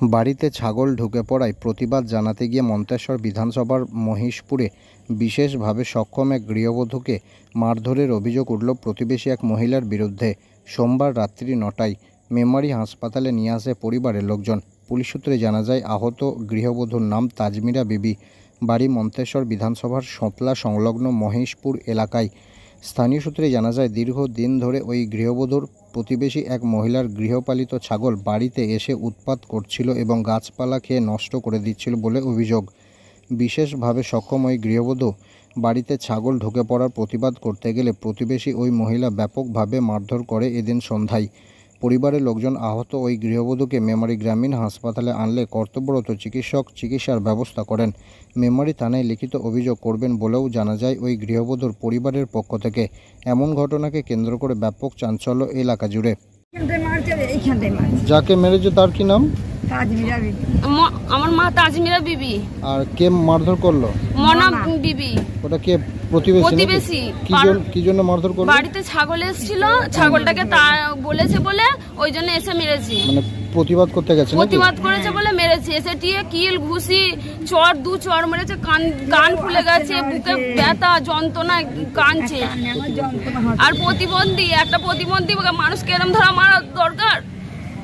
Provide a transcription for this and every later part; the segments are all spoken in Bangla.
বাড়িতে ছাগল ঢুকে পড়ায় প্রতিবাদ জানাতে গিয়ে মন্তেশ্বর বিধানসভার মহিষপুরে বিশেষভাবে সক্ষম এক গৃহবধূকে মারধরের অভিযোগ উঠল প্রতিবেশী এক মহিলার বিরুদ্ধে। সোমবার রাত্রি ৯টায় মেমারি হাসপাতালে নিয়ে আসে পরিবারের লোকজন। পুলিশ সূত্রে জানা যায়, আহত গৃহবধূর নাম তাজমিরা বিবি, বাড়ি মন্তেশ্বর বিধানসভার সোতলা সংলগ্ন মহিষপুর এলাকায়। স্থানীয় সূত্রে জানা যায়, দীর্ঘদিন ধরে ওই গৃহবধূর প্রতিবেশী এক মহিলার গৃহপালিত ছাগল বাড়িতে এসে উৎপাত করছিল এবং গাছপালা খেয়ে নষ্ট করে দিচ্ছিল বলে অভিযোগ। বিশেষভাবে সক্ষম ওই গৃহবধূ বাড়িতে ছাগল ঢুকে পড়ার প্রতিবাদ করতে গেলে প্রতিবেশী ওই মহিলা ব্যাপকভাবে মারধর করে এদিন সন্ধ্যায়। পরিবারের লোকজন আহত ওই গৃহবধূকে মেমারি গ্রামীণ হাসপাতালে আনলে কর্তব্যরত চিকিৎসক চিকিৎসার ব্যবস্থা করেন। মেমারি থানায় লিখিত অভিযোগ করবেন বলেও জানা যায় ওই গৃহবধূর পরিবারের পক্ষ থেকে। এমন ঘটনাকে কেন্দ্র করে ব্যাপক চাঞ্চল্য এলাকা জুড়ে। যাকে মেরেছে তার কি নাম? তাজমিরা বিবি। আমার মা তাজমিরা বিবি। আর কে মারধর করলো? মনা বিবি। ওটা কে? প্রতিবেশী। কি জন্য মারধর করলো? বাড়িতে ছাগল এসেছিল, ছাগলটাকে বলেছে বলে ওই জন্য এসে মেরেছি। মানে প্রতিবাদ করতে গেছে? প্রতিবাদ করেছে বলে মেরেছে। এসে টিয়ে কিল ঘুষি দু চড় মেরেছে। কান ফুলে গেছে, বুকে ব্যথা যন্ত্রণা কানছে। আর একটা প্রতিবন্ধী মানুষকে এরম ধরা মারা দরকার?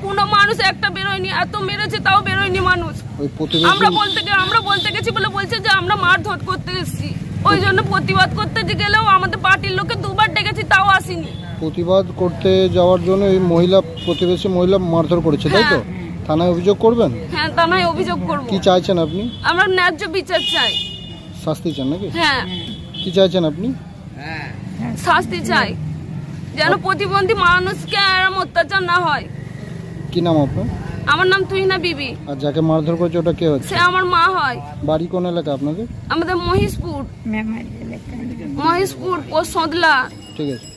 কোনো মানুষ একটা বেরোয়নি, এত মেরেছে তাও বেরোয়নি মানুষ। আমরা বলতে গেছি বলে বলছে যে আমরা মারধর করতে এসেছি। ওই জন্য প্রতিবাদ করতে গেলেও আমাদের পার্টির লোকে দুবার ডেকেছি, তাও আসেনি। প্রতিবাদ করতে যাওয়ার জন্য এই প্রতিবেশী মহিলা মারধর করেছে, তাই তো? থানায় অভিযোগ করবেন? হ্যাঁ, থানায় অভিযোগ করব। কি চাইছেন আপনি? আমরা ন্যায্য বিচার চাই। শাস্তি চান নাকি? হ্যাঁ। কি চাইছেন আপনি? শাস্তি চাই, যেন প্রতিবন্ধী মানুষকে এরকম অত্যাচার না হয়। কি নাম আপনার? আমার নাম তুহিনা বিবি। আর যাকে মারধর করেছে ওটা কে হচ্ছে? সে আমার মা হয়। বাড়ি কোন এলাকা আপনাদের? আমাদের মহিষপুর। ও সোদলা। ঠিক আছে।